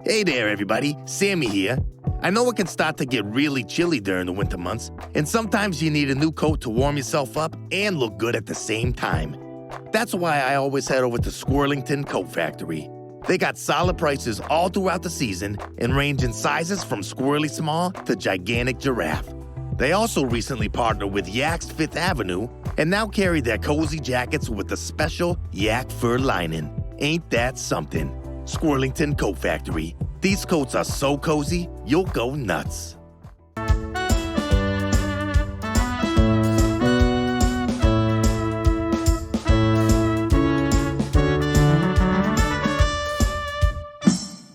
Hey there, everybody. Sammy here. I know it can start to get really chilly during the winter months, and sometimes you need a new coat to warm yourself up and look good at the same time. That's why I always head over to Squirrelington Coat Factory. They got solid prices all throughout the season and range in sizes from squirrely small to gigantic giraffe. They also recently partnered with Yak's Fifth Avenue and now carry their cozy jackets with the special yak fur lining. Ain't that something? Squirrelington Coat Factory. These coats are so cozy, you'll go nuts.